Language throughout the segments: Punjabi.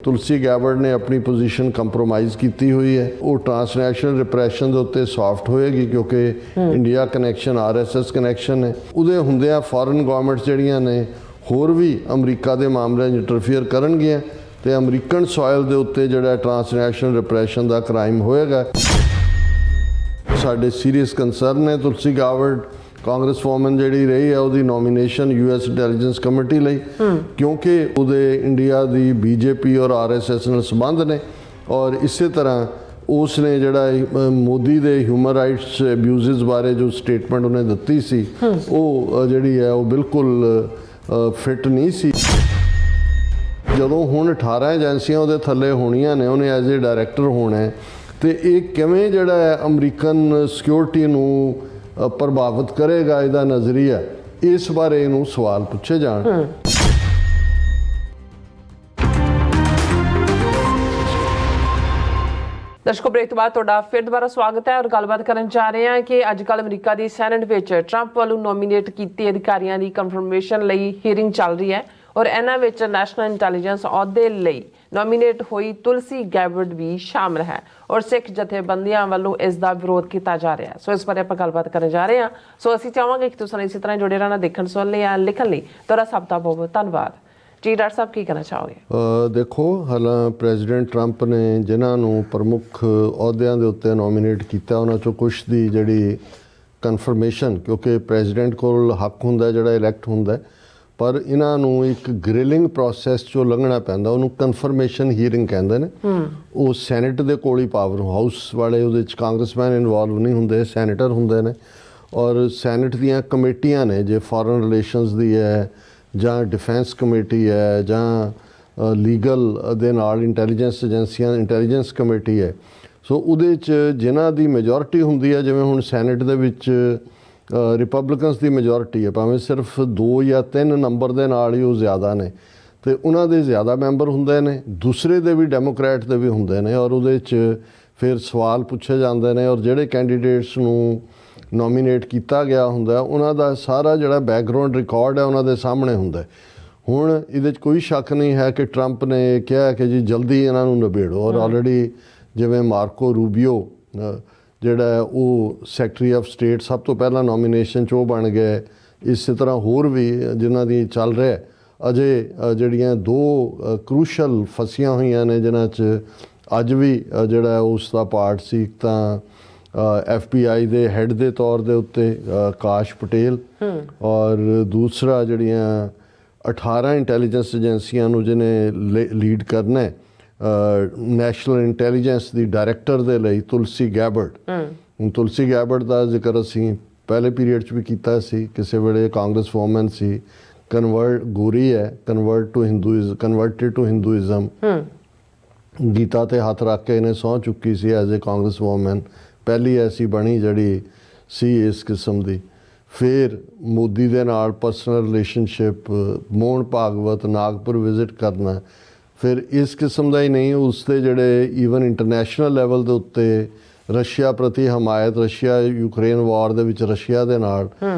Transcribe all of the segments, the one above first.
ਤੁਲਸੀ ਗੈਬਰਡ ਨੇ ਆਪਣੀ ਪੋਜੀਸ਼ਨ ਕੰਪਰੋਮਾਈਜ਼ ਕੀਤੀ ਹੋਈ ਹੈ। ਉਹ ਟ੍ਰਾਂਸਨੈਸ਼ਨਲ ਰਿਪਰੈਸ਼ਨ ਦੇ ਉੱਤੇ ਸੌਫਟ ਹੋਏਗੀ ਕਿਉਂਕਿ ਇੰਡੀਆ ਕਨੈਕਸ਼ਨ ਆਰਐਸਐਸ ਕਨੈਕਸ਼ਨ ਹੈ। ਉਹਦੇ ਹੁੰਦਿਆਂ ਫੋਰਨ ਗਵਰਨਮੈਂਟਸ ਜਿਹੜੀਆਂ ਨੇ ਹੋਰ ਵੀ ਅਮਰੀਕਾ ਦੇ ਮਾਮਲਿਆਂ 'ਚ ਇੰਟਰਫੀਅਰ ਕਰਨਗੀਆਂ ਤੇ ਅਮਰੀਕਨ ਸੋਇਲ ਦੇ ਉੱਤੇ ਜਿਹੜਾ ਟ੍ਰਾਂਸਨੈਸ਼ਨਲ ਰਿਪਰੈਸ਼ਨ ਦਾ ਕ੍ਰਾਈਮ ਹੋਏਗਾ। ਸਾਡੇ ਸੀਰੀਅਸ ਕੰਸਰਨ ਹੈ ਤੁਲਸੀ ਗੈਬਰਡ ਕਾਂਗਰਸ ਵੂਮਨ ਜਿਹੜੀ ਰਹੀ ਹੈ ਉਹਦੀ ਨੋਮੀਨੇਸ਼ਨ ਯੂਐਸ ਇੰਟੈਲੀਜੈਂਸ ਕਮੇਟੀ ਲਈ ਕਿਉਂਕਿ ਉਹਦੇ ਇੰਡੀਆ ਦੀ ਬੀਜੇਪੀ ਔਰ ਆਰਐਸਐਸ ਨਾਲ ਸੰਬੰਧ ਨੇ ਔਰ ਇਸੇ ਤਰ੍ਹਾਂ ਉਸ ਨੇ ਜਿਹੜਾ ਮੋਦੀ ਦੇ ਹਿਊਮਨ ਰਾਈਟਸ ਅਬਿਊਜ਼ਸ ਬਾਰੇ ਜੋ ਸਟੇਟਮੈਂਟ ਉਹਨੇ ਦਿੱਤੀ ਸੀ ਉਹ ਜਿਹੜੀ ਹੈ ਉਹ ਬਿਲਕੁਲ ਫਿੱਟ ਨਹੀਂ ਸੀ। ਜਦੋਂ ਹੁਣ 18 ਏਜੰਸੀਆਂ ਉਹਦੇ ਥੱਲੇ ਹੋਣੀਆਂ ਨੇ ਉਹਨੇ ਐਜ਼ ਏ ਡਾਇਰੈਕਟਰ ਹੋਣਾ ਤੇ ਇਹ ਕਿਵੇਂ ਜਿਹੜਾ ਹੈ ਅਮਰੀਕਨ ਸਿਕਿਉਰਿਟੀ ਨੂੰ ਪ੍ਰਭਾਵਿਤ ਕਰੇਗਾ ਇਹਦਾ ਨਜ਼ਰੀਆ ਇਸ ਬਾਰੇ ਇਹਨੂੰ ਸਵਾਲ ਪੁੱਛੇ ਜਾਣ। ਦਰਸ਼ਕੋ ਬ੍ਰੇਕ ਤੋਂ ਬਾਅਦ ਤੁਹਾਡਾ ਫਿਰ ਦੁਬਾਰਾ ਸਵਾਗਤ ਹੈ ਔਰ ਗੱਲਬਾਤ ਕਰਨ ਜਾ ਰਹੇ ਹਾਂ ਕਿ ਅੱਜ ਕੱਲ੍ਹ ਅਮਰੀਕਾ ਦੀ ਸੈਨੇਟ ਵਿੱਚ ਟਰੰਪ ਵੱਲੋਂ ਨੋਮੀਨੇਟ ਕੀਤੇ ਅਧਿਕਾਰੀਆਂ ਦੀ ਕਨਫਰਮੇਸ਼ਨ ਲਈ ਹੀਅਰਿੰਗ ਚੱਲ ਰਹੀ ਹੈ ਔਰ ਇਹਨਾਂ ਵਿੱਚ ਨੈਸ਼ਨਲ ਇੰਟੈਲੀਜੈਂਸ ਅਹੁਦੇ ਲਈ ਨੋਮੀਨੇਟ ਹੋਈ ਤੁਲਸੀ ਗੈਬਰਡ ਵੀ ਸ਼ਾਮਲ ਹੈ ਔਰ ਸਿੱਖ ਜਥੇਬੰਦੀਆਂ ਵੱਲੋਂ ਇਸ ਦਾ ਵਿਰੋਧ ਕੀਤਾ ਜਾ ਰਿਹਾ ਹੈ। ਸੋ ਇਸ ਬਾਰੇ ਆਪਾਂ ਗੱਲਬਾਤ ਕਰਨ ਜਾ ਰਹੇ ਹਾਂ। ਸੋ ਅਸੀਂ ਚਾਹਾਂਗੇ ਕਿ ਤੁਸੀਂ ਇਸੇ ਤਰ੍ਹਾਂ ਜੁੜੇ ਰਹਿਣਾ, ਦੇਖਣ ਸੁਣਨ ਲਈ ਜਾਂ ਲਿਖਣ ਲਈ। ਤੁਹਾਡਾ ਸਭ ਦਾ ਬਹੁਤ ਬਹੁਤ ਧੰਨਵਾਦ ਜੀ। ਡਾਕਟਰ ਸਾਹਿਬ ਕੀ ਕਹਿਣਾ ਚਾਹੋਗੇ? ਦੇਖੋ ਹਾਲਾਂ ਪ੍ਰੈਜ਼ੀਡੈਂਟ ਟਰੰਪ ਨੇ ਜਿਨ੍ਹਾਂ ਨੂੰ ਪ੍ਰਮੁੱਖ ਅਹੁਦਿਆਂ ਦੇ ਉੱਤੇ ਨੋਮੀਨੇਟ ਕੀਤਾ ਉਹਨਾਂ 'ਚੋਂ ਕੁਛ ਦੀ ਜਿਹੜੀ ਕਨਫਰਮੇਸ਼ਨ ਕਿਉਂਕਿ ਪ੍ਰੈਜ਼ੀਡੈਂਟ ਕੋਲ ਹੱਕ ਹੁੰਦਾ ਜਿਹੜਾ ਇਲੈਕਟ ਹੁੰਦਾ ਪਰ ਇਹਨਾਂ ਨੂੰ ਇੱਕ ਗ੍ਰਿਲਿੰਗ ਪ੍ਰੋਸੈਸ 'ਚੋਂ ਲੰਘਣਾ ਪੈਂਦਾ ਉਹਨੂੰ ਕਨਫਰਮੇਸ਼ਨ ਹੀਅਰਿੰਗ ਕਹਿੰਦੇ ਨੇ। ਉਹ ਸੈਨੇਟ ਦੇ ਕੋਲ ਹੀ ਪਾਵਰ ਹਾਊਸ ਵਾਲੇ ਉਹਦੇ 'ਚ ਕਾਂਗਰਸਮੈਨ ਇਨਵੋਲਵ ਨਹੀਂ ਹੁੰਦੇ, ਸੈਨੇਟਰ ਹੁੰਦੇ ਨੇ ਔਰ ਸੈਨੇਟ ਦੀਆਂ ਕਮੇਟੀਆਂ ਨੇ ਜੇ ਫੋਰਨ ਰਿਲੇਸ਼ਨਸ ਦੀ ਹੈ ਜਾਂ ਡਿਫੈਂਸ ਕਮੇਟੀ ਹੈ ਜਾਂ ਲੀਗਲ ਦੇ ਨਾਲ ਇੰਟੈਲੀਜੈਂਸ ਏਜੰਸੀਆਂ ਇੰਟੈਲੀਜੈਂਸ ਕਮੇਟੀ ਹੈ। ਸੋ ਉਹਦੇ 'ਚ ਜਿਨ੍ਹਾਂ ਦੀ ਮੈਜੋਰਿਟੀ ਹੁੰਦੀ ਹੈ ਜਿਵੇਂ ਹੁਣ ਸੈਨੇਟ ਦੇ ਵਿੱਚ ਰਿਪਬਲਿਕਨਸ ਦੀ ਮੈਜੋਰਿਟੀ ਹੈ ਭਾਵੇਂ ਸਿਰਫ 2 ਜਾਂ 3 ਨੰਬਰ ਦੇ ਨਾਲ ਹੀ ਉਹ ਜ਼ਿਆਦਾ ਨੇ ਅਤੇ ਉਹਨਾਂ ਦੇ ਜ਼ਿਆਦਾ ਮੈਂਬਰ ਹੁੰਦੇ ਨੇ, ਦੂਸਰੇ ਦੇ ਵੀ ਡੈਮੋਕ੍ਰੈਟ ਦੇ ਵੀ ਹੁੰਦੇ ਨੇ ਔਰ ਉਹਦੇ 'ਚ ਫਿਰ ਸਵਾਲ ਪੁੱਛੇ ਜਾਂਦੇ ਨੇ ਔਰ ਜਿਹੜੇ ਕੈਂਡੀਡੇਟਸ ਨੂੰ ਨੋਮੀਨੇਟ ਕੀਤਾ ਗਿਆ ਹੁੰਦਾ ਉਹਨਾਂ ਦਾ ਸਾਰਾ ਜਿਹੜਾ ਬੈਕਗਰਾਊਂਡ ਰਿਕਾਰਡ ਹੈ ਉਹਨਾਂ ਦੇ ਸਾਹਮਣੇ ਹੁੰਦਾ। ਹੁਣ ਇਹਦੇ 'ਚ ਕੋਈ ਸ਼ੱਕ ਨਹੀਂ ਹੈ ਕਿ ਟਰੰਪ ਨੇ ਕਿਹਾ ਕਿ ਜੀ ਜਲਦੀ ਇਹਨਾਂ ਨੂੰ ਨਿਬੇੜੋ ਔਰ ਆਲਰੇਡੀ ਜਿਵੇਂ ਮਾਰਕੋ ਰੂਬੀਓ ਜਿਹੜਾ ਉਹ ਸੈਕਟਰੀ ਆਫ ਸਟੇਟ ਸਭ ਤੋਂ ਪਹਿਲਾਂ ਨੋਮੀਨੇਸ਼ਨ 'ਚ ਉਹ ਬਣ ਗਏ। ਇਸੇ ਤਰ੍ਹਾਂ ਹੋਰ ਵੀ ਜਿਨ੍ਹਾਂ ਦੀ ਚੱਲ ਰਿਹਾ ਅਜੇ ਜਿਹੜੀਆਂ 2 ਕਰੂਸ਼ਲ ਫਸੀਆਂ ਹੋਈਆਂ ਨੇ ਜਿਨ੍ਹਾਂ 'ਚ ਅੱਜ ਵੀ ਜਿਹੜਾ ਉਸ ਦਾ ਪਾਰਟ ਸੀ ਇੱਕ ਤਾਂ FBI ਦੇ ਹੈੱਡ ਦੇ ਤੌਰ ਦੇ ਉੱਤੇ ਕਾਸ਼ ਪਟੇਲ ਔਰ ਦੂਸਰਾ ਜਿਹੜੀਆਂ 18 ਇੰਟੈਲੀਜੈਂਸ ਏਜੰਸੀਆਂ ਨੂੰ ਜਿਹਨੇ ਲੀਡ ਕਰਨਾ ਨੈਸ਼ਨਲ ਇੰਟੈਲੀਜੈਂਸ ਦੀ ਡਾਇਰੈਕਟਰ ਦੇ ਲਈ ਤੁਲਸੀ ਗੈਬਰਡ। ਹੁਣ ਤੁਲਸੀ ਗੈਬਰਡ ਦਾ ਜ਼ਿਕਰ ਅਸੀਂ ਪਹਿਲੇ ਪੀਰੀਅਡ 'ਚ ਵੀ ਕੀਤਾ ਸੀ, ਕਿਸੇ ਵੇਲੇ ਕਾਂਗਰਸ ਵੂਮਨ ਸੀ, ਗੋਰੀ ਹੈ, ਕਨਵਰਟਡ ਟੂ ਹਿੰਦੂਇਜ਼ਮ, ਗੀਤਾ 'ਤੇ ਹੱਥ ਰੱਖ ਕੇ ਇਹਨੇ ਸਹੁੰ ਚੁੱਕੀ ਸੀ ਐਜ਼ ਏ ਕਾਂਗਰਸ ਵੂਮਨ, ਪਹਿਲੀ ਐਸੀ ਬਣੀ ਜਿਹੜੀ ਸੀ ਇਸ ਕਿਸਮ ਦੀ। ਫਿਰ ਮੋਦੀ ਦੇ ਨਾਲ personal relationship, Mohan Bhagwat, Nagpur visit ਕਰਨਾ। ਫਿਰ ਇਸ ਕਿਸਮ ਦਾ ਹੀ ਨਹੀਂ ਉਸ ਦੇ ਜਿਹੜੇ ਈਵਨ ਇੰਟਰਨੈਸ਼ਨਲ ਲੈਵਲ ਦੇ ਉੱਤੇ ਰਸ਼ੀਆ ਪ੍ਰਤੀ ਹਮਾਇਤ, ਰਸ਼ੀਆ ਯੂਕਰੇਨ ਵਾਰ ਦੇ ਵਿੱਚ ਰਸ਼ੀਆ ਦੇ ਨਾਲ,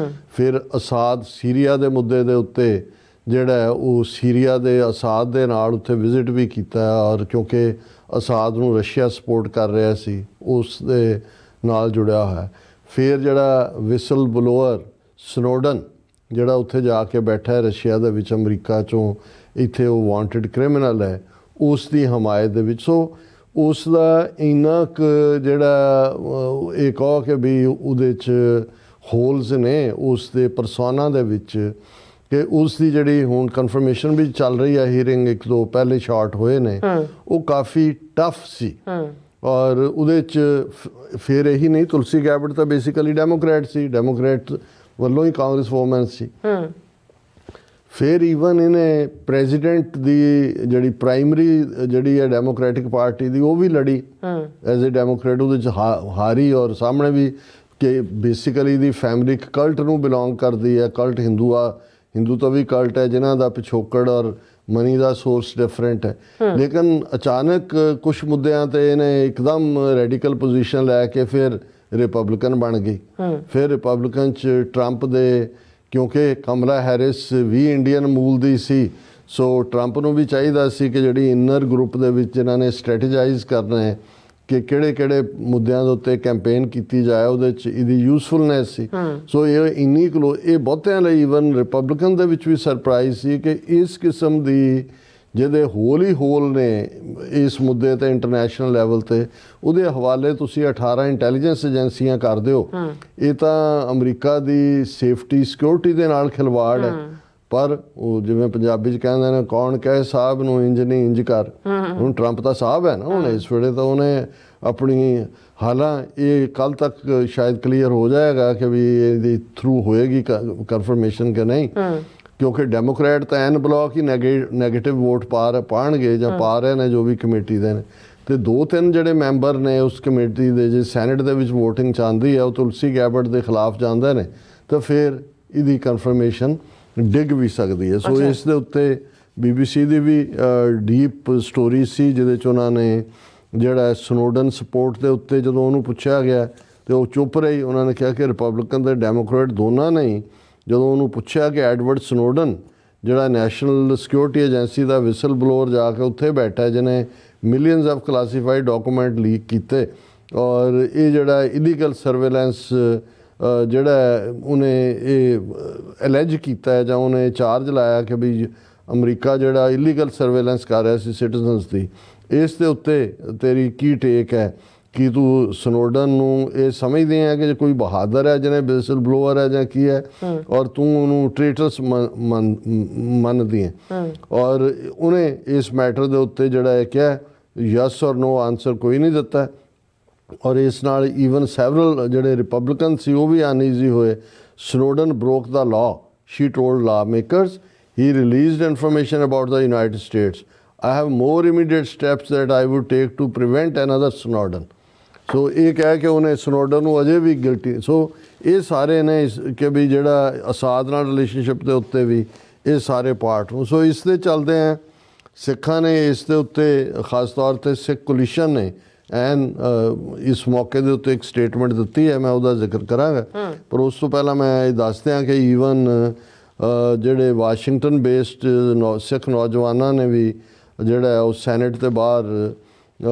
ਫਿਰ ਅਸਾਦ ਸੀਰੀਆ ਦੇ ਮੁੱਦੇ ਦੇ ਉੱਤੇ ਜਿਹੜਾ ਉਹ ਸੀਰੀਆ ਦੇ ਅਸਾਦ ਦੇ ਨਾਲ ਉੱਥੇ ਵਿਜ਼ਿਟ ਵੀ ਕੀਤਾ ਔਰ ਕਿਉਂਕਿ ਅਸਾਦ ਨੂੰ ਰਸ਼ੀਆ ਸਪੋਰਟ ਕਰ ਰਿਹਾ ਸੀ ਉਸ ਦੇ ਨਾਲ ਜੁੜਿਆ ਹੋਇਆ। ਫਿਰ ਜਿਹੜਾ ਵਿਸਲ ਬਲੋਅਰ ਸਨੋਡਨ ਜਿਹੜਾ ਉੱਥੇ ਜਾ ਕੇ ਬੈਠਾ ਹੈ ਰਸ਼ੀਆ ਦੇ ਵਿੱਚ, ਅਮਰੀਕਾ 'ਚੋਂ ਇੱਥੇ ਉਹ ਵਾਂਟਡ ਕ੍ਰਿਮੀਨਲ ਹੈ, ਉਸ ਦੀ ਹਮਾਇਤ ਦੇ ਵਿੱਚ। ਸੋ ਉਸ ਦਾ ਇੰਨਾ ਕੁ ਜਿਹੜਾ ਇਹ ਕਹੋ ਕਿ ਵੀ ਉਹਦੇ 'ਚ ਹੋਲਸ ਨੇ ਉਸ ਦੇ ਪਰਸੋਨਾ ਦੇ ਵਿੱਚ ਕਿ ਉਸ ਦੀ ਜਿਹੜੀ ਹੁਣ ਕਨਫਰਮੇਸ਼ਨ ਵੀ ਚੱਲ ਰਹੀ ਹੈ ਹੀਅਰਿੰਗ, 1-2 ਪਹਿਲੇ ਸ਼ਾਰਟ ਹੋਏ ਨੇ, ਉਹ ਕਾਫੀ ਟਫ ਸੀ ਔਰ ਉਹਦੇ 'ਚ ਫਿਰ ਇਹੀ ਨਹੀਂ ਤੁਲਸੀ ਗੈਬਰਡ ਤਾਂ ਬੇਸਿਕਲੀ ਡੈਮੋਕ੍ਰੈਟ ਸੀ, ਡੈਮੋਕ੍ਰੈਟ ਵੱਲੋਂ ਹੀ ਕਾਂਗਰਸ ਵੂਮਨ ਸੀ। ਫਿਰ ਈਵਨ ਇਹਨੇ ਪ੍ਰੈਜ਼ੀਡੈਂਟ ਦੀ ਜਿਹੜੀ ਪ੍ਰਾਇਮਰੀ ਜਿਹੜੀ ਹੈ ਡੈਮੋਕ੍ਰੈਟਿਕ ਪਾਰਟੀ ਦੀ ਉਹ ਵੀ ਲੜੀ ਐਜ਼ ਏ ਡੈਮੋਕ੍ਰੇਟ, ਉਹਦੇ 'ਚ ਹਾਰੀ ਔਰ ਸਾਹਮਣੇ ਵੀ ਕਿ ਬੇਸਿਕਲੀ ਦੀ ਫੈਮਿਲੀ ਇੱਕ ਕਲਟ ਨੂੰ ਬਿਲੋਂਗ ਕਰਦੀ ਹੈ। ਕਲਟ ਹਿੰਦੂ ਤੋਂ ਵੀ ਕਲਟ ਹੈ ਜਿਨ੍ਹਾਂ ਦਾ ਪਿਛੋਕੜ ਔਰ ਮਨੀ ਦਾ ਸੋਰਸ ਡਿਫਰੈਂਟ ਹੈ। ਲੇਕਿਨ ਅਚਾਨਕ ਕੁਛ ਮੁੱਦਿਆਂ 'ਤੇ ਇਹਨੇ ਇੱਕਦਮ ਰੈਡੀਕਲ ਪੋਜੀਸ਼ਨ ਲੈ ਕੇ ਫਿਰ ਰਿਪਬਲਿਕਨ ਬਣ ਗਈ। ਫਿਰ ਰਿਪਬਲਿਕਨ 'ਚ ਟਰੰਪ ਦੇ ਕਿਉਂਕਿ ਕਮਲਾ ਹੈਰਿਸ ਵੀ ਇੰਡੀਅਨ ਮੂਲ ਦੀ ਸੀ ਸੋ ਟਰੰਪ ਨੂੰ ਵੀ ਚਾਹੀਦਾ ਸੀ ਕਿ ਜਿਹੜੀ ਇਨਰ ਗਰੁੱਪ ਦੇ ਵਿੱਚ ਜਿਨ੍ਹਾਂ ਨੇ ਸਟ੍ਰੈਟੇਜਾਈਜ਼ ਕਰਨਾ ਹੈ ਕਿ ਕਿਹੜੇ ਮੁੱਦਿਆਂ ਦੇ ਉੱਤੇ ਕੈਂਪੇਨ ਕੀਤੀ ਜਾਏ, ਉਹਦੇ 'ਚ ਇਹਦੀ ਯੂਸਫੁਲਨੈਸ ਸੀ। ਸੋ ਇਹ ਇੰਨੀ ਇਹ ਬਹੁਤਿਆਂ ਲਈ ਈਵਨ ਰਿਪਬਲਿਕਨ ਦੇ ਵਿੱਚ ਵੀ ਸਰਪ੍ਰਾਈਜ਼ ਸੀ ਕਿ ਇਸ ਕਿਸਮ ਦੀ ਜਿਹਦੇ ਹੋਲ ਨੇ ਇਸ ਮੁੱਦੇ ਤੇ ਇੰਟਰਨੈਸ਼ਨਲ ਲੈਵਲ ਤੇ, ਉਹਦੇ ਹਵਾਲੇ ਤੁਸੀਂ 18 ਇੰਟੈਲੀਜੈਂਸ ਏਜੰਸੀਆਂ ਕਰ ਦਿਓ। ਇਹ ਤਾਂ ਅਮਰੀਕਾ ਦੀ ਸੇਫਟੀ ਸਿਕਿਉਰਿਟੀ ਦੇ ਨਾਲ ਖਿਲਵਾੜ ਹੈ। ਪਰ ਉਹ ਜਿਵੇਂ ਪੰਜਾਬੀ 'ਚ ਕਹਿੰਦੇ ਨੇ, ਕੌਣ ਕਹੇ ਸਾਹਿਬ ਨੂੰ ਇੰਜ ਨਹੀਂ ਇੰਜ ਕਰ। ਹੁਣ ਟਰੰਪ ਤਾਂ ਸਾਹਿਬ ਹੈ ਨਾ ਹੁਣ ਇਸ ਵੇਲੇ, ਤਾਂ ਉਹਨੇ ਆਪਣੀ ਹਾਲਾਂ ਇਹ ਕੱਲ ਤੱਕ ਸ਼ਾਇਦ ਕਲੀਅਰ ਹੋ ਜਾਏਗਾ ਕਿ ਵੀ ਇਹਦੀ ਥਰੂ ਹੋਏਗੀ ਕਨਫਰਮੇਸ਼ਨ ਕਿ ਨਹੀਂ, ਕਿਉਂਕਿ ਡੈਮੋਕ੍ਰੈਟ ਤਾਂ ਐਨ ਬਲੌਕ ਹੀ ਨੈਗੇਟਿਵ ਵੋਟ ਪਾਣਗੇ ਜਾਂ ਪਾ ਰਹੇ ਨੇ ਜੋ ਵੀ ਕਮੇਟੀ ਦੇ ਨੇ, ਤੇ 2-3 ਜਿਹੜੇ ਮੈਂਬਰ ਨੇ ਉਸ ਕਮੇਟੀ ਦੇ ਜੇ ਸੈਨੇਟ ਦੇ ਵਿੱਚ ਵੋਟਿੰਗ ਚਾਹੁੰਦੀ ਹੈ ਉਹ ਤੁਲਸੀ ਗੈਬਰਟ ਦੇ ਖਿਲਾਫ ਜਾਂਦੇ ਨੇ, ਤਾਂ ਫਿਰ ਇਹਦੀ ਕਨਫਰਮੇਸ਼ਨ ਡਿੱਗ ਵੀ ਸਕਦੀ ਹੈ। ਸੋ ਇਸ ਦੇ ਉੱਤੇ BBC ਦੀ ਵੀ ਡੀਪ ਸਟੋਰੀ ਸੀ ਜਿਹਦੇ 'ਚ ਉਹਨਾਂ ਨੇ ਜਿਹੜਾ ਸਨੋਡਨ ਸਪੋਰਟ ਦੇ ਉੱਤੇ ਜਦੋਂ ਉਹਨੂੰ ਪੁੱਛਿਆ ਗਿਆ ਤੇ ਉਹ ਚੁੱਪ ਰਹੀ। ਉਹਨਾਂ ਨੇ ਕਿਹਾ ਕਿ ਰਿਪਬਲਿਕਨ ਤੇ ਡੈਮੋਕ੍ਰੇਟ ਦੋਨਾਂ ਨੇ ਹੀ ਜਦੋਂ ਉਹਨੂੰ ਪੁੱਛਿਆ ਕਿ ਐਡਵਰਡ ਸਨੋਡਨ ਜਿਹੜਾ ਨੈਸ਼ਨਲ ਸਿਕਿਉਰਿਟੀ ਏਜੰਸੀ ਦਾ ਵਿਸਲ ਬਲੋਅਰ ਜਾ ਕੇ ਉੱਥੇ ਬੈਠਾ ਜਿਹਨੇ millions of classified document leak ਕੀਤੇ, ਔਰ ਇਹ ਜਿਹੜਾ ਇਲੀਗਲ ਸਰਵੇਲੈਂਸ ਜਿਹੜਾ ਉਹਨੇ ਇਹ ਅਲੈਜ ਕੀਤਾ ਹੈ ਜਾਂ ਉਹਨੇ ਚਾਰਜ ਲਾਇਆ ਕਿ ਵੀ ਅਮਰੀਕਾ ਜਿਹੜਾ ਇਲੀਗਲ ਸਰਵੇਲੈਂਸ ਕਰ ਰਿਹਾ ਸੀ ਸਿਟੀਜ਼ਨਸ ਦੀ, ਇਸ ਦੇ ਉੱਤੇ ਤੇਰੀ ਕੀ ਟੇਕ ਹੈ? ਕਿ ਤੂੰ ਸਨੋਡਨ ਨੂੰ ਇਹ ਸਮਝਦੇ ਹੈ ਕਿ ਕੋਈ ਬਹਾਦਰ ਹੈ ਜਿਹਨੇ ਵਿਸਲ ਬਲੋਅਰ ਹੈ ਜਾਂ ਕੀ ਹੈ, ਔਰ ਤੂੰ ਉਹਨੂੰ ਟ੍ਰੇਟਰਸ ਮੰਨਦੀ ਹੈ? ਔਰ ਉਹਨੇ ਇਸ ਮੈਟਰ ਦੇ ਉੱਤੇ ਜਿਹੜਾ ਹੈ ਕਿਹਾ ਯਸ ਔਰ ਨੋ ਆਨਸਰ ਕੋਈ ਨਹੀਂ ਦਿੱਤਾ। ਔਰ ਇਸ ਨਾਲ ਈਵਨ ਸੈਵਰਲ ਜਿਹੜੇ ਰਿਪਬਲਿਕਨ ਸੀ ਉਹ ਵੀ ਅਨਈਜ਼ੀ ਹੋਏ। ਸਨੋਡਨ ਬ੍ਰੋਕ ਦਾ ਲਾਅ, ਸ਼ੀ ਟੋਲਡ ਲਾ makers, he released information about the United States. I have more immediate steps that I would take to prevent another Snowden. ਸੋ ਇਹ ਕਹਿ ਕੇ ਉਹਨੇ ਸਨੋਡਨ ਨੂੰ ਅਜੇ ਵੀ ਗਿਲਟੀ। ਸੋ ਇਹ ਸਾਰੇ ਨੇ ਕਿ ਵੀ ਜਿਹੜਾ ਅਸਾਦ ਨਾਲ ਰਿਲੇਸ਼ਨਸ਼ਿਪ ਦੇ ਉੱਤੇ ਵੀ ਇਹ ਸਾਰੇ ਪਾਰਟ ਨੂੰ। ਸੋ ਇਸ ਦੇ ਚੱਲਦੇ ਆ ਸਿੱਖਾਂ ਨੇ ਇਸ ਦੇ ਉੱਤੇ ਖਾਸ ਤੌਰ ਤੇ ਸਿੱਖ ਕੋਲੀਸ਼ਨ ਨੇ ਐਨ ਇਸ ਮੌਕੇ ਦੇ ਉੱਤੇ ਇੱਕ ਸਟੇਟਮੈਂਟ ਦਿੱਤੀ ਹੈ, ਮੈਂ ਉਹਦਾ ਜ਼ਿਕਰ ਕਰਾਂਗਾ। ਪਰ ਉਸ ਤੋਂ ਪਹਿਲਾਂ ਮੈਂ ਇਹ ਦੱਸ ਦਿਆਂ ਕਿ ਈਵਨ ਜਿਹੜੇ ਵਾਸ਼ਿੰਗਟਨ ਬੇਸਡ ਸਿੱਖ ਨੌਜਵਾਨਾਂ ਨੇ ਵੀ ਜਿਹੜਾ ਉਹ ਸੈਨੇਟ ਦੇ ਬਾਹਰ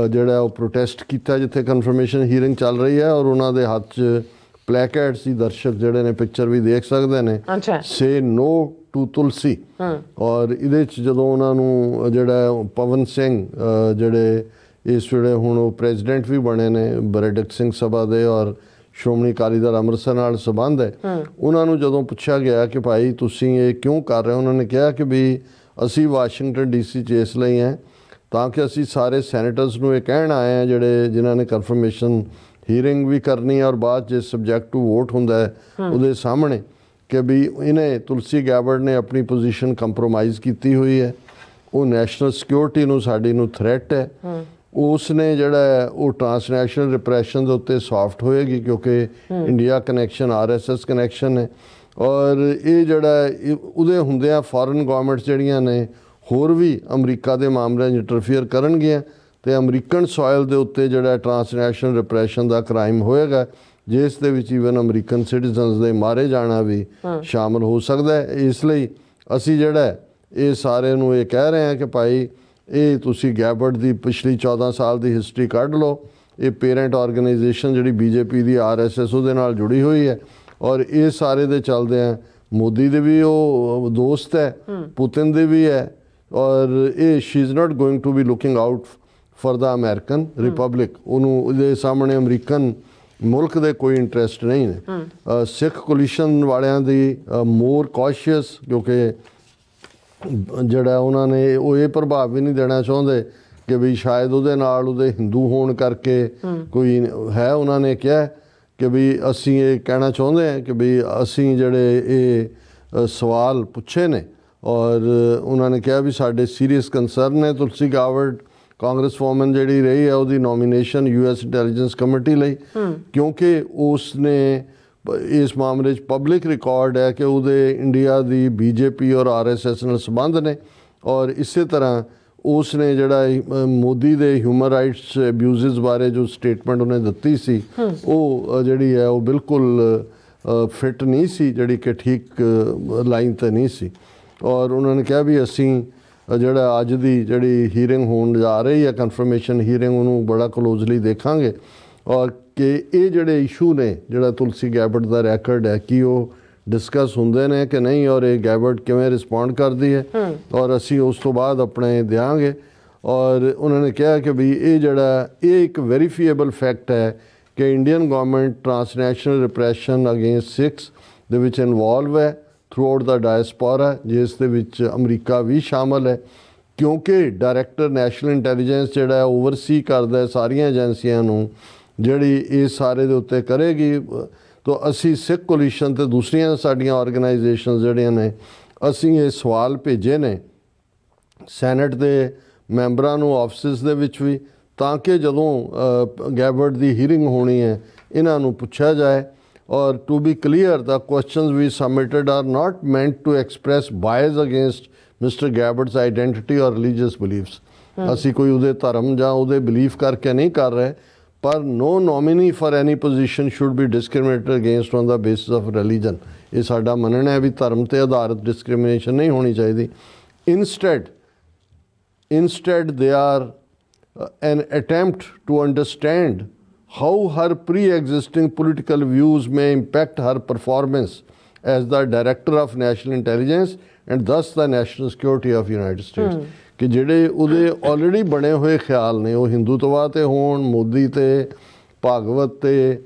ਜਿਹੜਾ ਉਹ ਪ੍ਰੋਟੈਸਟ ਕੀਤਾ ਜਿੱਥੇ ਕਨਫਰਮੇਸ਼ਨ ਹੀਅਰਿੰਗ ਚੱਲ ਰਹੀ ਹੈ, ਔਰ ਉਹਨਾਂ ਦੇ ਹੱਥ 'ਚ ਪਲੈਕੈਰਡ ਸੀ। ਦਰਸ਼ਕ ਜਿਹੜੇ ਨੇ ਪਿਕਚਰ ਵੀ ਦੇਖ ਸਕਦੇ ਨੇ, ਸੇ ਨੋ ਟੂ ਤੁਲਸੀ। ਔਰ ਇਹਦੇ 'ਚ ਜਦੋਂ ਉਹਨਾਂ ਨੂੰ ਜਿਹੜਾ ਪਵਨ ਸਿੰਘ ਜਿਹੜੇ ਇਸ ਵੇਲੇ ਹੁਣ ਉਹ ਪ੍ਰੈਜ਼ੀਡੈਂਟ ਵੀ ਬਣੇ ਨੇ ਬਰੇਡਕ ਸਿੰਘ ਸਭਾ ਦੇ ਔਰ ਸ਼੍ਰੋਮਣੀ ਅਕਾਲੀ ਦਲ ਅੰਮ੍ਰਿਤਸਰ ਨਾਲ ਸੰਬੰਧ ਹੈ, ਉਹਨਾਂ ਨੂੰ ਜਦੋਂ ਪੁੱਛਿਆ ਗਿਆ ਕਿ ਭਾਈ ਤੁਸੀਂ ਇਹ ਕਿਉਂ ਕਰ ਰਹੇ ਹੋ, ਉਹਨਾਂ ਨੇ ਕਿਹਾ ਕਿ ਵੀ ਅਸੀਂ ਵਾਸ਼ਿੰਗਟਨ DC 'ਚ ਇਸ ਲਈ ਹੈ ਤਾਂ ਕਿ ਅਸੀਂ ਸਾਰੇ ਸੈਨੇਟਰਸ ਨੂੰ ਇਹ ਕਹਿਣ ਆਏ ਹਾਂ ਜਿਹੜੇ ਜਿਨ੍ਹਾਂ ਨੇ ਕਨਫਰਮੇਸ਼ਨ ਹੀਅਰਿੰਗ ਵੀ ਕਰਨੀ ਹੈ ਔਰ ਬਾਅਦ 'ਚ ਸਬਜੈਕਟ ਟੂ ਵੋਟ ਹੁੰਦਾ ਹੈ ਉਹਦੇ ਸਾਹਮਣੇ ਕਿ ਵੀ ਇਹਨੇ ਤੁਲਸੀ ਗੈਬਰਟ ਨੇ ਆਪਣੀ ਪੋਜੀਸ਼ਨ ਕੰਪਰੋਮਾਈਜ਼ ਕੀਤੀ ਹੋਈ ਹੈ, ਉਹ ਨੈਸ਼ਨਲ ਸਿਕਿਉਰਿਟੀ ਨੂੰ ਸਾਡੀ ਨੂੰ ਥ੍ਰੈਟ ਹੈ। ਉਸ ਨੇ ਜਿਹੜਾ ਉਹ ਟਰਾਂਸਨੈਸ਼ਨਲ ਰਿਪਰੈਸ਼ਨ ਦੇ ਉੱਤੇ ਸੌਫਟ ਹੋਏਗੀ ਕਿਉਂਕਿ ਇੰਡੀਆ ਕਨੈਕਸ਼ਨ RSS ਕਨੈਕਸ਼ਨ ਹੈ। ਔਰ ਇਹ ਜਿਹੜਾ ਉਹਦੇ ਹੁੰਦਿਆਂ ਫੋਰਨ ਗਵਰਨਮੈਂਟਸ ਜਿਹੜੀਆਂ ਨੇ ਹੋਰ ਵੀ ਅਮਰੀਕਾ ਦੇ ਮਾਮਲਿਆਂ 'ਚ ਇੰਟਰਫੀਅਰ ਕਰਨਗੀਆਂ ਅਤੇ ਅਮਰੀਕਨ ਸੋਇਲ ਦੇ ਉੱਤੇ ਜਿਹੜਾ ਟਰਾਂਸਨੈਸ਼ਨਲ ਰਿਪਰੈਸ਼ਨ ਦਾ ਕ੍ਰਾਈਮ ਹੋਏਗਾ, ਜਿਸ ਦੇ ਵਿੱਚ ਈਵਨ ਅਮਰੀਕਨ ਸਿਟੀਜ਼ਨਸ ਦੇ ਮਾਰੇ ਜਾਣਾ ਵੀ ਸ਼ਾਮਲ ਹੋ ਸਕਦਾ ਹੈ। ਇਸ ਲਈ ਅਸੀਂ ਜਿਹੜਾ ਇਹ ਸਾਰੇ ਨੂੰ ਇਹ ਕਹਿ ਰਹੇ ਹਾਂ ਕਿ ਭਾਈ ਇਹ ਤੁਸੀਂ ਗੈਬਰਟ ਦੀ ਪਿਛਲੀ 14 ਸਾਲ ਦੀ ਹਿਸਟਰੀ ਕੱਢ ਲਓ। ਇਹ ਪੇਰੈਂਟ ਆਰਗੇਨਾਈਜੇਸ਼ਨ ਜਿਹੜੀ BJP ਦੀ RSS ਉਹਦੇ ਨਾਲ ਜੁੜੀ ਹੋਈ ਹੈ, ਔਰ ਇਹ ਸਾਰੇ ਦੇ ਚੱਲਦੇ ਆ ਮੋਦੀ ਦੇ ਵੀ ਉਹ ਦੋਸਤ ਹੈ, ਪੁਤਿਨ ਦੇ ਵੀ ਹੈ, ਔਰ ਇਹ she is not going to be looking out for the American republic. ਉਹਨੂੰ ਉਹਦੇ ਸਾਹਮਣੇ ਅਮਰੀਕਨ ਮੁਲਕ ਦੇ ਕੋਈ ਇੰਟਰਸਟ ਨਹੀਂ ਨੇ। ਸਿੱਖ ਕੋਲੀਸ਼ਨ ਵਾਲਿਆਂ ਦੀ ਮੋਰ ਕੌਸ਼ੀਅਸ, ਕਿਉਂਕਿ ਜਿਹੜਾ ਉਹਨਾਂ ਨੇ ਉਹ ਇਹ ਪ੍ਰਭਾਵ ਵੀ ਨਹੀਂ ਦੇਣਾ ਚਾਹੁੰਦੇ ਕਿ ਵੀ ਸ਼ਾਇਦ ਉਹਦੇ ਨਾਲ ਉਹਦੇ ਹਿੰਦੂ ਹੋਣ ਕਰਕੇ ਕੋਈ ਹੈ। ਉਹਨਾਂ ਨੇ ਕਿਹਾ ਕਿ ਵੀ ਅਸੀਂ ਇਹ ਕਹਿਣਾ ਚਾਹੁੰਦੇ ਹਾਂ ਕਿ ਵੀ ਅਸੀਂ ਜਿਹੜੇ ਇਹ ਸਵਾਲ ਪੁੱਛੇ ਨੇ, ਔਰ ਉਹਨਾਂ ਨੇ ਕਿਹਾ ਵੀ ਸਾਡੇ ਸੀਰੀਅਸ ਕੰਸਰਨ ਨੇ। ਤੁਲਸੀ ਗੈਬਰਟ ਕਾਂਗਰਸ ਵੂਮਨ ਜਿਹੜੀ ਰਹੀ ਹੈ ਉਹਦੀ ਨੋਮੀਨੇਸ਼ਨ US ਇੰਟੈਲੀਜੈਂਸ ਕਮੇਟੀ ਲਈ, ਕਿਉਂਕਿ ਉਸ ਨੇ ਇਸ ਮਾਮਲੇ 'ਚ ਪਬਲਿਕ ਰਿਕਾਰਡ ਹੈ ਕਿ ਉਹਦੇ ਇੰਡੀਆ ਦੀ BJP ਔਰ RSS ਨਾਲ ਸੰਬੰਧ ਨੇ। ਔਰ ਇਸੇ ਤਰ੍ਹਾਂ ਉਸ ਨੇ ਜਿਹੜਾ ਮੋਦੀ ਦੇ ਹਿਊਮਨ ਰਾਈਟਸ ਅਬਿਊਜ਼ਸ ਬਾਰੇ ਜੋ ਸਟੇਟਮੈਂਟ ਉਹਨੇ ਦਿੱਤੀ ਸੀ ਉਹ ਜਿਹੜੀ ਹੈ ਉਹ ਬਿਲਕੁਲ ਫਿੱਟ ਨਹੀਂ ਸੀ, ਜਿਹੜੀ ਕਿ ਠੀਕ ਲਾਈਨ 'ਤੇ ਨਹੀਂ ਸੀ। ਔਰ ਉਹਨਾਂ ਨੇ ਕਿਹਾ ਵੀ ਅਸੀਂ ਜਿਹੜਾ ਅੱਜ ਦੀ ਜਿਹੜੀ ਹੀਅਰਿੰਗ ਹੋਣ ਜਾ ਰਹੀ ਹੈ ਕਨਫਰਮੇਸ਼ਨ ਹੀਅਰਿੰਗ ਉਹਨੂੰ ਬੜਾ ਕਲੋਜ਼ਲੀ ਦੇਖਾਂਗੇ ਔਰ ਕਿ ਇਹ ਜਿਹੜੇ ਇਸ਼ੂ ਨੇ ਜਿਹੜਾ ਤੁਲਸੀ ਗੈਬਟ ਦਾ ਰੈਕਰਡ ਹੈ ਕਿ ਉਹ ਡਿਸਕਸ ਹੁੰਦੇ ਨੇ ਕਿ ਨਹੀਂ ਔਰ ਇਹ ਗੈਬਟ ਕਿਵੇਂ ਰਿਸਪੌਂਡ ਕਰਦੀ ਹੈ ਔਰ ਅਸੀਂ ਉਸ ਤੋਂ ਬਾਅਦ ਆਪਣੇ ਦਿਆਂਗੇ ਔਰ ਉਹਨਾਂ ਨੇ ਕਿਹਾ ਕਿ ਵੀ ਇਹ ਜਿਹੜਾ ਇਹ ਇੱਕ ਵੈਰੀਫਾਈਏਬਲ ਫੈਕਟ ਹੈ ਕਿ Indian government transnational repression against Sikhs ਦੇ ਵਿੱਚ ਇਨਵੋਲਵ ਹੈ ਥਰੂਆਊਟ ਦਾ ਡਾਇਸਪੋਰਾ ਜਿਸ ਦੇ ਵਿੱਚ ਅਮਰੀਕਾ ਵੀ ਸ਼ਾਮਲ ਹੈ ਕਿਉਂਕਿ ਡਾਇਰੈਕਟਰ ਨੈਸ਼ਨਲ ਇੰਟੈਲੀਜੈਂਸ ਜਿਹੜਾ ਓਵਰਸੀ ਕਰਦਾ ਸਾਰੀਆਂ ਏਜੰਸੀਆਂ ਨੂੰ ਜਿਹੜੀ ਇਸ ਸਾਰੇ ਦੇ ਉੱਤੇ ਕਰੇਗੀ ਤਾਂ ਅਸੀਂ ਸਿੱਖ ਕੋਲੀਸ਼ਨ ਤੇ ਦੂਸਰੀਆਂ ਸਾਡੀਆਂ ਆਰਗੇਨਾਈਜੇਸ਼ਨਸ ਜਿਹੜੀਆਂ ਨੇ ਅਸੀਂ ਇਹ ਸਵਾਲ ਭੇਜੇ ਨੇ ਸੈਨੇਟ ਦੇ ਮੈਂਬਰਾਂ ਨੂੰ ਆਫਿਸਿਸ ਦੇ ਵਿੱਚ ਵੀ ਤਾਂ ਕਿ ਜਦੋਂ ਗੈਬਟ ਦੀ ਹੀਅਰਿੰਗ ਹੋਣੀ ਹੈ ਇਹਨਾਂ ਨੂੰ ਪੁੱਛਿਆ ਜਾਏ ਔਰ ਟੂ ਬੀ ਕਲੀਅਰ ਦਾ ਕੁਐਸਚਨਸ ਵੀ submitted are not meant to express bias against mister Gabbard's identity or religious beliefs ਅਸੀਂ ਕੋਈ ਉਹਦੇ ਧਰਮ ਜਾਂ ਉਹਦੇ ਬਿਲੀਫ ਕਰਕੇ ਨਹੀਂ ਕਰ ਰਹੇ ਪਰ no nominee for any position should be discriminated against on the basis of religion ਇਹ ਸਾਡਾ ਮੰਨਣਾ ਹੈ ਵੀ ਧਰਮ ਤੇ ਆਧਾਰਿਤ ਡਿਸਕ੍ਰਿਮੀਨੇਸ਼ਨ ਨਹੀਂ ਹੋਣੀ ਚਾਹੀਦੀ instead they are an attempt to understand how her pre-existing political views may impact her performance as the director of national intelligence and thus the national security of United States ਕਿ ਜਿਹੜੇ ਉਹਦੇ ਆਲਰੇਡੀ ਬਣੇ ਹੋਏ ਖਿਆਲ ਨੇ ਉਹ ਹਿੰਦੂਤਵਾ ਤੇ ਹੋਣ ਮੋਦੀ ਤੇ ਭਾਗਵਤ ਤੇ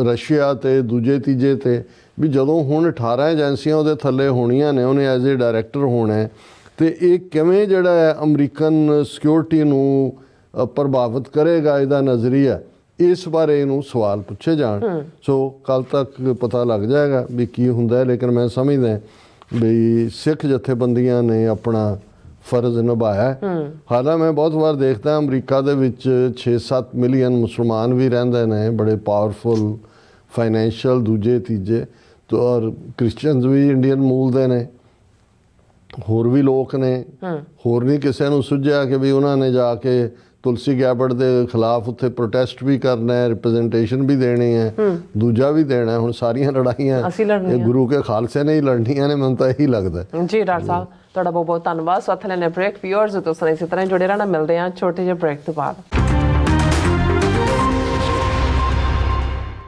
ਰਸ਼ੀਆ ਤੇ ਦੂਜੇ ਤੀਜੇ ਤੇ ਵੀ ਜਦੋਂ ਹੁਣ 18 ਏਜੰਸੀਆਂ ਉਹਦੇ ਥੱਲੇ ਹੋਣੀਆਂ ਨੇ ਉਹਨੇ ਐਜ਼ ਏ ਡਾਇਰੈਕਟਰ ਹੋਣਾ ਹੈ ਤੇ ਇਹ ਕਿਵੇਂ ਜਿਹੜਾ ਹੈ ਅਮਰੀਕਨ ਸਿਕਿਉਰਿਟੀ ਨੂੰ ਪ੍ਰਭਾਵਿਤ ਕਰੇਗਾ ਇਹਦਾ ਨਜ਼ਰੀਆ ਇਸ ਬਾਰੇ ਇਹਨੂੰ ਸਵਾਲ ਪੁੱਛੇ ਜਾਣ ਸੋ ਕੱਲ ਤੱਕ ਪਤਾ ਲੱਗ ਜਾਏਗਾ ਵੀ ਕੀ ਹੁੰਦਾ ਹੈ ਲੇਕਿਨ ਮੈਂ ਸਮਝਦਾ ਵੀ ਸਿੱਖ ਜਥੇਬੰਦੀਆਂ ਨੇ ਆਪਣਾ ਫਰਜ਼ ਨਿਭਾਇਆ ਹਾਲਾਂ ਮੈਂ ਬਹੁਤ ਵਾਰ ਦੇਖਦਾ ਅਮਰੀਕਾ ਦੇ ਵਿੱਚ 6-7 ਮਿਲੀਅਨ ਮੁਸਲਮਾਨ ਵੀ ਰਹਿੰਦੇ ਨੇ ਬੜੇ ਪਾਵਰਫੁਲ ਫਾਈਨੈਂਸ਼ੀਅਲ ਦੂਜੇ ਤੀਜੇ ਔਰ ਕ੍ਰਿਸਚੀਅਨਸ ਵੀ ਇੰਡੀਅਨ ਮੂਲ ਦੇ ਨੇ ਹੋਰ ਵੀ ਲੋਕ ਨੇ ਹੋਰ ਨਹੀਂ ਕਿਸੇ ਨੂੰ ਸੁਝਿਆ ਕਿ ਵੀ ਉਹਨਾਂ ਨੇ ਜਾ ਕੇ ਤੁਲਸੀ ਗੈਬਟ ਦੇ ਖਿਲਾਫ ਉੱਥੇ ਪ੍ਰੋਟੈਸਟ ਵੀ ਕਰਨਾ ਹੈ ਰਿਪਰੈਜ਼ੈਂਟੇਸ਼ਨ ਵੀ ਦੇਣੀ ਹੈ ਦੂਜਾ ਵੀ ਦੇਣਾ ਹੁਣ ਸਾਰੀਆਂ ਲੜਾਈਆਂ ਇਹ ਗੁਰੂ ਕੇ ਖਾਲਸੇ ਨੇ ਹੀ ਲੜਨੀਆਂ ਨੇ ਮੈਨੂੰ ਤਾਂ ਇਹੀ ਲੱਗਦਾ ਜੀ ਡਾਕਟਰ ਸਾਹਿਬ ਤੁਹਾਡਾ ਬਹੁਤ ਬਹੁਤ ਧੰਨਵਾਦ ਸਾਥ ਲੈਣੇ ਬ੍ਰੇਕ ਵਿਊਅਰਸ ਤੋਂ ਇਸ ਤਰ੍ਹਾਂ ਜੁੜੇ ਰਹਿਣਾ ਮਿਲਦੇ ਆ ਛੋਟੇ ਜਿਹੇ ਬ੍ਰੇਕ ਤੋਂ ਬਾਅਦ